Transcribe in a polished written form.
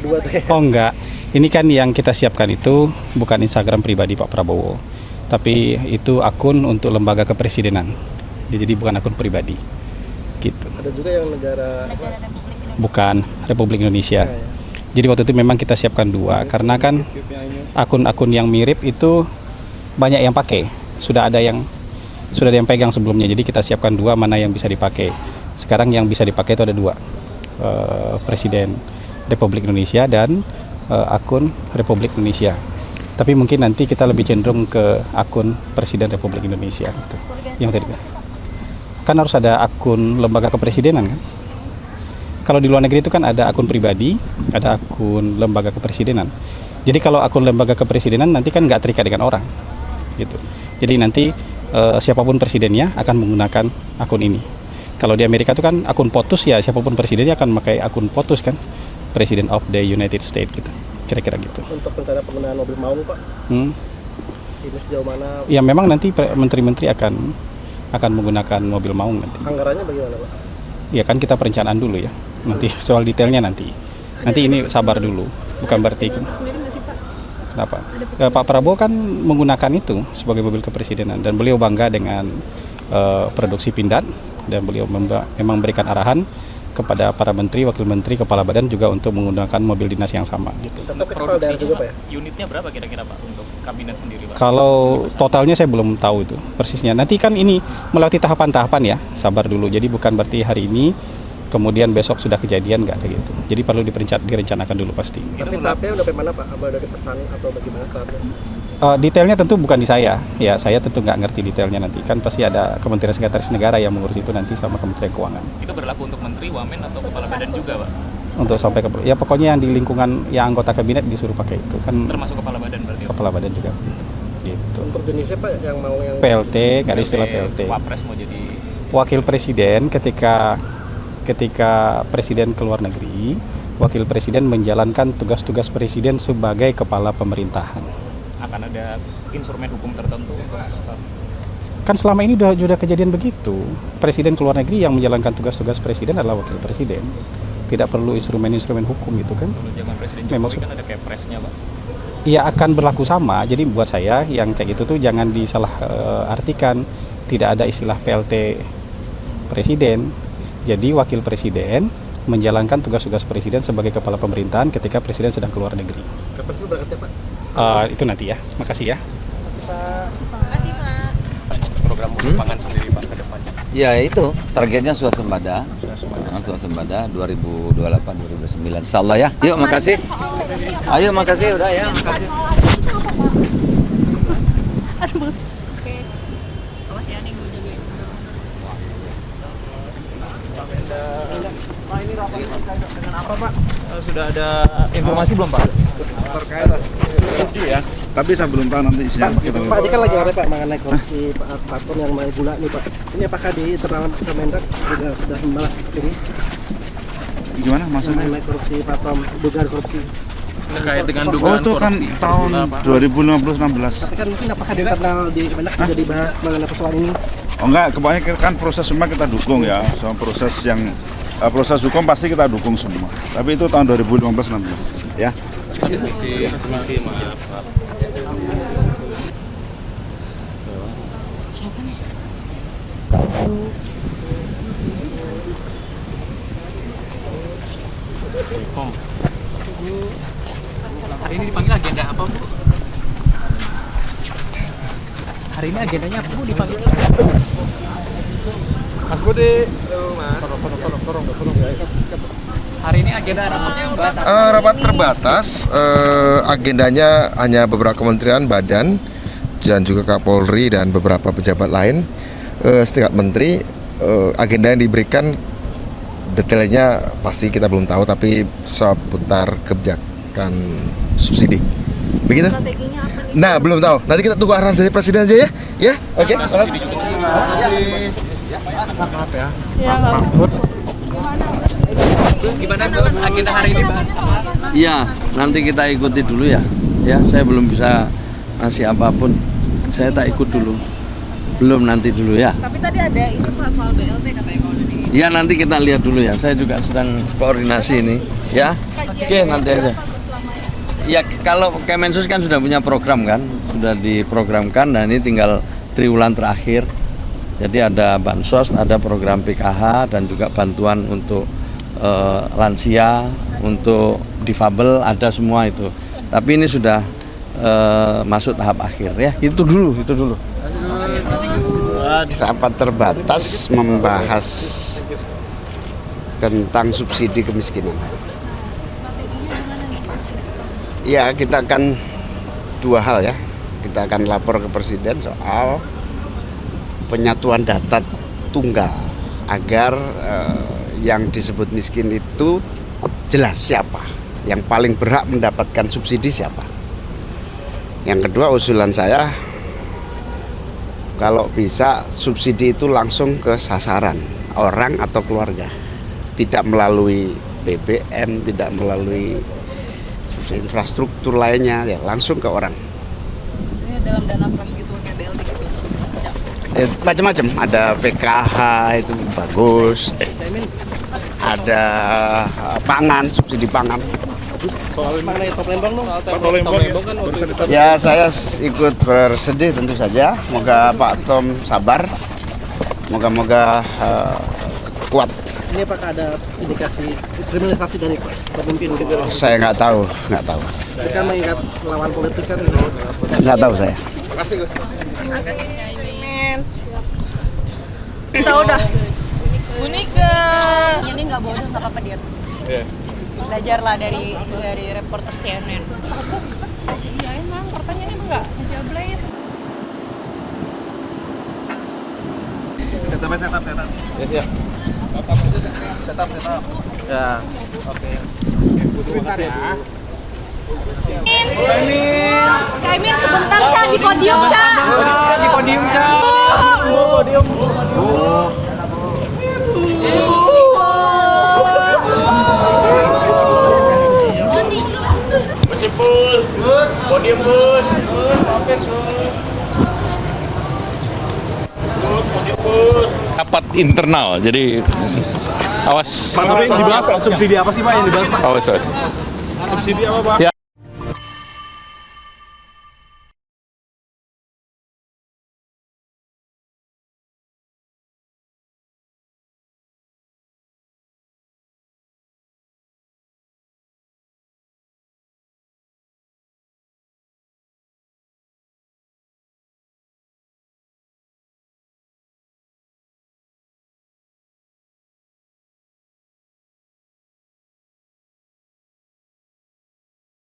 berdua tuh ya? Oh enggak, ini kan yang kita siapkan itu bukan Instagram pribadi Pak Prabowo, tapi itu akun untuk lembaga kepresidenan. Jadi bukan akun pribadi, gitu. Ada juga yang negara Bukan Republik Indonesia. ya. Jadi waktu itu memang kita siapkan dua, karena kan akun-akun yang mirip itu banyak yang pakai. Sudah ada yang pegang sebelumnya. Jadi kita siapkan dua mana yang bisa dipakai. Sekarang yang bisa dipakai itu ada dua, Presiden Republik Indonesia dan akun Republik Indonesia. Tapi mungkin nanti kita lebih cenderung ke akun Presiden Republik Indonesia. Gitu. Yang tadi kan harus ada akun lembaga kepresidenan kan. Kalau di luar negeri itu kan ada akun pribadi, ada akun lembaga kepresidenan. Jadi kalau akun lembaga kepresidenan nanti kan nggak terikat dengan orang, gitu. Jadi nanti siapapun presidennya akan menggunakan akun ini. Kalau di Amerika itu kan akun POTUS, ya siapapun presidennya akan memakai akun POTUS kan, President of the United States gitu. Kira-kira gitu. Untuk rencana penggunaan mobil maung Pak, ini sejauh mana? Ya memang nanti menteri-menteri akan menggunakan mobil maung nanti. Anggarannya bagaimana Pak? Ya kan kita perencanaan dulu ya. Nanti soal detailnya nanti ini sabar dulu. Bukan berarti kenapa? Pak Prabowo kan menggunakan itu sebagai mobil kepresidenan dan beliau bangga dengan produksi Pindad dan beliau memang memberikan arahan kepada para menteri, wakil menteri, kepala badan juga untuk menggunakan mobil dinas yang sama gitu. Untuk produksi juga Pak ya? Unitnya berapa kira-kira Pak untuk kabinet sendiri Pak? Kalau totalnya saya belum tahu itu persisnya. Nanti kan ini melewati tahapan-tahapan ya, sabar dulu. Jadi bukan berarti hari ini kemudian besok sudah kejadian, nggak ada gitu. Jadi perlu direncanakan dulu pasti. Tapi tahapnya udah bagaimana Pak? Apa dari pesan atau bagaimana tahapnya? Detailnya tentu bukan di saya. Ya saya tentu nggak ngerti detailnya nanti. Kan pasti ada Kementerian Sekretaris Negara yang mengurus itu nanti sama Kementerian Keuangan. Itu berlaku untuk menteri, wamen atau kepala badan juga Pak? Untuk sampai ke ya pokoknya yang di lingkungan yang anggota kabinet disuruh pakai itu kan. Termasuk kepala badan berarti? Kepala badan juga begitu. Gitu. Untuk jenisnya Pak yang mau yang PLT, nggak ada istilah PLT. Wapres mau jadi Wakil presiden ketika presiden ke luar negeri, wakil presiden menjalankan tugas-tugas presiden sebagai kepala pemerintahan. akan ada instrumen hukum tertentu untuk staf. Kan selama ini sudah kejadian begitu. Presiden ke luar negeri yang menjalankan tugas-tugas presiden adalah wakil presiden. Tidak perlu instrumen-instrumen hukum itu kan. Kalau zaman Presiden Memang Jokowi kan ada Kepresnya Pak. Ya akan berlaku sama. Jadi buat saya yang kayak gitu tuh jangan disalah artikan. Tidak ada istilah PLT presiden. Jadi wakil presiden menjalankan tugas-tugas presiden sebagai kepala pemerintahan ketika presiden sedang keluar negeri. Kapan sih berangkatnya Pak? Itu nanti ya. Makasih ya. Makasih Pak. Program pangan sendiri Pak ke depannya. Ya itu targetnya swasembada 2028-2029 Insya Allah ya. Yuk makasih. Ayo makasih udah ya. Makasih. Oke. Awas ya nih gue jagain. Pak ini rapat dengan apa Pak? Sudah ada informasi belum Pak? Terkait ya, tapi saya belum tahu nanti isinya apa kita. Pak, ini kan lagi ada Pak mengenai korupsi Pak Paton yang main gula nih Pak. Ini apakah di internal Kemendak juga sudah membalas ini? Gimana maksudnya? Mengenai korupsi Paton, dugaan korupsi. Terkait dengan Oh dugaan itu kan korupsi. tahun 2015-16. Tapi kan mungkin apakah di internal di Kemendak juga dibahas mengenai persoalan ini? Oh enggak, kebanyakan kan proses semua kita dukung ya. Soal proses hukum pasti kita dukung semua. Tapi itu tahun 2015-16 ya. Maaf. Siapa nih? Hari ini dipanggil agenda apa Bu? Hari ini agendanya apa Bu dipanggil? Mas Budi. Tolong. Hari ini agenda rapatnya bahas apa? Rapat terbatas, agendanya hanya beberapa kementerian, badan, dan juga Kapolri dan beberapa pejabat lain, setingkat menteri. Agenda yang diberikan detailnya pasti kita belum tahu, tapi seputar kebijakan subsidi. Begitu? Strateginya apa nih? Nah, belum tahu. Nanti kita tunggu arahan dari presiden aja ya. Ya, oke. Makasih. Ya, Pak. Terus gimana Gus agenda hari ini Pak? Iya, nanti kita ikuti dulu ya. Ya, saya belum bisa ngasih apapun. Saya tak ikut dulu. Belum nanti dulu ya. Tapi tadi ada ikut Pak soal BLT katanya kalau dari Ya nanti kita lihat dulu ya. Saya juga sedang koordinasi ini. Ya, oke nanti aja. Ya kalau Kemensos kan sudah punya program kan, sudah diprogramkan dan ini tinggal triwulan terakhir. Jadi ada bansos, ada program PKH dan juga bantuan untuk lansia, untuk difabel ada semua itu. Tapi ini sudah masuk tahap akhir ya. Itu dulu. Rapat terbatas membahas tentang subsidi kemiskinan. Ya, kita akan dua hal ya. Kita akan lapor ke Presiden soal penyatuan data tunggal agar yang disebut miskin itu jelas siapa yang paling berhak mendapatkan subsidi siapa. Yang kedua usulan saya, kalau bisa subsidi itu langsung ke sasaran orang atau keluarga, tidak melalui BBM, tidak melalui infrastruktur lainnya, ya langsung ke orang. Ini dalam dana fresh gitu, kayak BLT gitu. Macam-macam, ada PKH itu bagus, ada pangan, subsidi pangan. Soal mengenai Top Lembang dong. Ya saya ikut bersedih tentu saja. Moga Pak Tom sabar. Moga-moga kuat. Ini apakah ada indikasi kriminalisasi dari pemimpin? Saya nggak tahu. Kan mengingat lawan politik kan. Nggak tahu saya. Tahu dah. Unika. Ini nggak bodoh, nggak apa-apa dia. Belajarlah dari reporter CNN. Iya emang pertanyaannya emang nggak ngejables. Setup. Ya. Setup. Ya. Oke. Sebentar ya. Caimin sebentar Cak di podium Cak. Di podium, Cak. Podium. Ibu. Gus. Podium Gus. Rapat internal, jadi awas. Pak, tapi yang dibahas subsidi apa sih Pak yang dibahas Pak? Awas. Subsidi apa Pak? Ya.